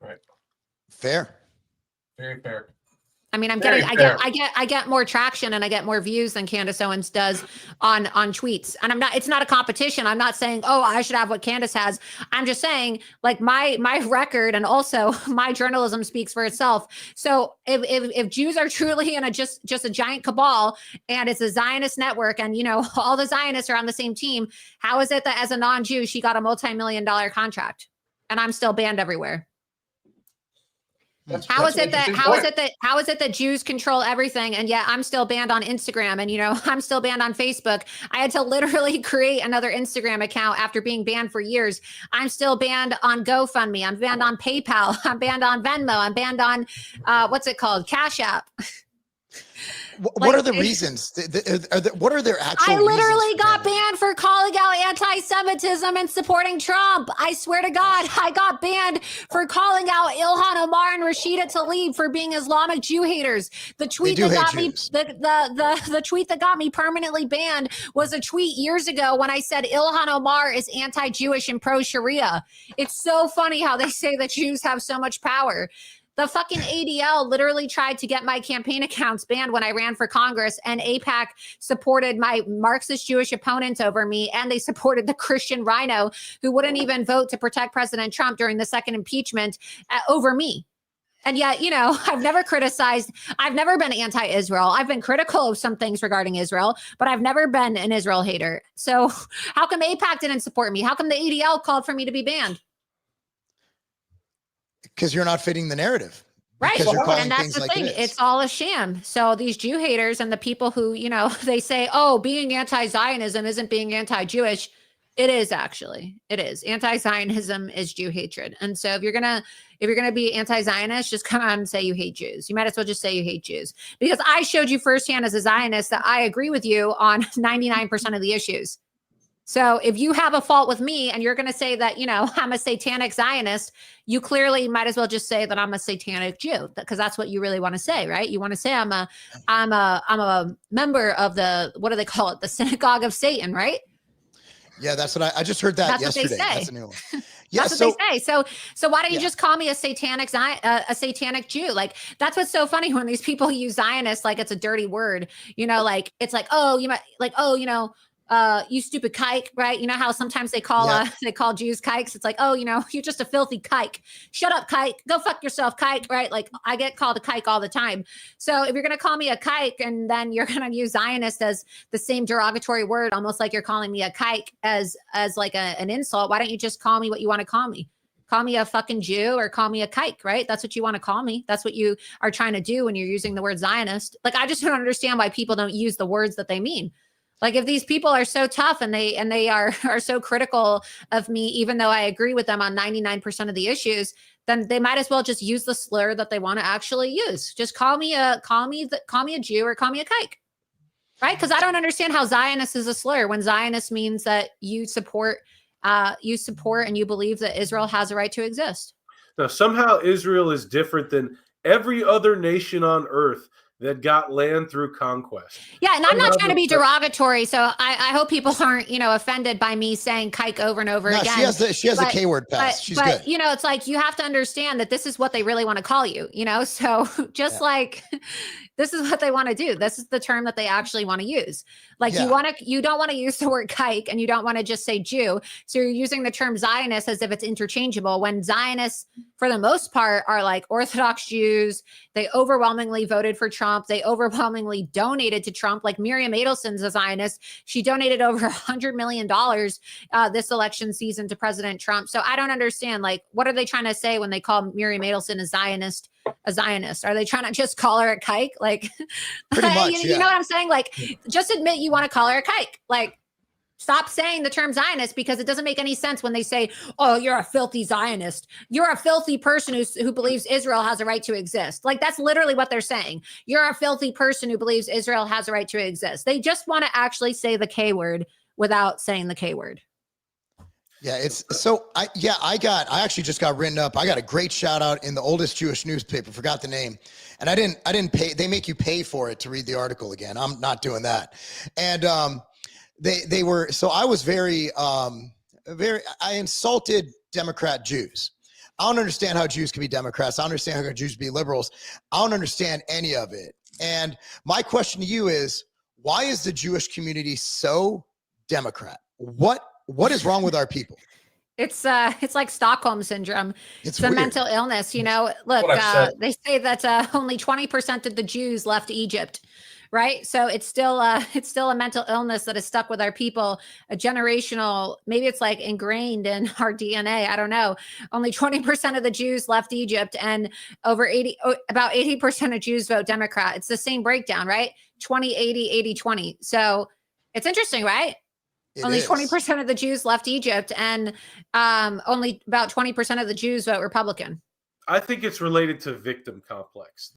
Right. Fair. Very fair. I mean, I get more traction and I get more views than Candace Owens does on tweets. And it's not a competition. I'm not saying, oh, I should have what Candace has. I'm just saying, like, my record and also my journalism speaks for itself. So if Jews are truly in just a giant cabal and it's a Zionist network and, you know, all the Zionists are on the same team, how is it that as a non-Jew, she got a multi-million-dollar contract and I'm still banned everywhere? How is it that Jews control everything and yet I'm still banned on Instagram and, you know, I'm still banned on Facebook? I had to literally create another Instagram account after being banned for years. I'm still banned on GoFundMe. I'm banned on PayPal. I'm banned on Venmo. I'm banned on what's it called? Cash App. What are the reasons? What are their actual I literally reasons got banned for calling out anti-Semitism and supporting Trump. I swear to God, I got banned for calling out Ilhan Omar and Rashida Tlaib for being Islamic Jew haters. The tweet that got me the tweet that got me permanently banned was a tweet years ago when I said Ilhan Omar is anti-Jewish and pro-Sharia. It's so funny how they say that Jews have so much power. The fucking ADL literally tried to get my campaign accounts banned when I ran for Congress, and AIPAC supported my Marxist Jewish opponents over me, and they supported the Christian Rhino who wouldn't even vote to protect President Trump during the second impeachment over me. And yet, you know, I've never been anti-Israel. I've been critical of some things regarding Israel, but I've never been an Israel hater. So how come AIPAC didn't support me? How come the ADL called for me to be banned? Because you're not fitting the narrative. Right. And that's the thing. It's all a sham. So these Jew haters and the people who, you know, they say, oh, being anti-Zionism isn't being anti-Jewish. It is actually. It is. Anti-Zionism is Jew hatred. And so if you're gonna be anti-Zionist, just come out and say you hate Jews. You might as well just say you hate Jews. Because I showed you firsthand as a Zionist that I agree with you on 99% of the issues. So if you have a fault with me and you're going to say that, you know, I'm a satanic Zionist, you clearly might as well just say that I'm a satanic Jew, because that's what you really want to say, right? You want to say I'm a member of the, what do they call it? The synagogue of Satan, right? Yeah, that's what I just heard that yesterday. What they say. That's a new one. Yeah, that's what they say. So why don't you just call me a satanic Jew? Like, that's what's so funny when these people use Zionist like it's a dirty word. You know, like it's like, oh, you might like, oh, you know, you stupid kike, right? You know how sometimes they call Jews kikes. It's like, oh, you know, you're just a filthy kike. Shut up, kike. Go fuck yourself, kike, right? Like, I get called a kike all the time. So if you're going to call me a kike and then you're going to use Zionist as the same derogatory word, almost like you're calling me a kike as like an insult, why don't you just call me what you want to call me? Call me a fucking Jew or call me a kike, right? That's what you want to call me. That's what you are trying to do when you're using the word Zionist. Like, I just don't understand why people don't use the words that they mean. Like, if these people are so tough and they are so critical of me, even though I agree with them on 99% of the issues, then they might as well just use the slur that they want to actually use. Just call me a Jew or call me a kike, right? Because I don't understand how Zionist is a slur when Zionist means that you support and you believe that Israel has a right to exist. Now, somehow Israel is different than every other nation on earth that got land through conquest. Yeah, and I'm not trying to be derogatory, so I hope people aren't, you know, offended by me saying kike over and over again. She has a K-word pass. She's good. You know, it's like you have to understand that this is what they really want to call you, you know? So just like this is what they want to do. This is the term that they actually want to use. Like you don't want to use the word kike and you don't want to just say Jew. So you're using the term Zionist as if it's interchangeable, when Zionists, for the most part, are like Orthodox Jews. They overwhelmingly voted for Trump. They overwhelmingly donated to Trump. Like Miriam Adelson's a Zionist. She donated over $100 million this election season to President Trump. So I don't understand, like, what are they trying to say when they call Miriam Adelson a Zionist? Are they trying to just call her a kike? Like, pretty much, you know what I'm saying? Like, just admit you want to call her a kike. Like, stop saying the term Zionist, because it doesn't make any sense when they say, oh, you're a filthy Zionist. You're a filthy person who believes Israel has a right to exist. Like, that's literally what they're saying. You're a filthy person who believes Israel has a right to exist. They just want to actually say the K word without saying the K word. Yeah, it's so I actually just got written up. I got a great shout out in the oldest Jewish newspaper, forgot the name. And I didn't pay. They make you pay for it to read the article again. I'm not doing that. And they were, so I was I insulted Democrat Jews. I don't understand how Jews can be Democrats. I don't understand how Jews can be liberals. I don't understand any of it. And my question to you is, why is the Jewish community so Democrat? What is wrong with our people? It's like Stockholm syndrome. It's a weird. mental illness. You know, look, they say that only 20% of the Jews left Egypt, right? So it's still a mental illness that is stuck with our people, a generational, maybe it's like ingrained in our DNA. I don't know. Only 20% of the Jews left Egypt, and about 80% of Jews vote Democrat. It's the same breakdown, right? 20, 80, 80, 20. So it's interesting, right? Only 20% of the Jews left Egypt, and only about 20% of the Jews vote Republican. I think it's related to victim complex.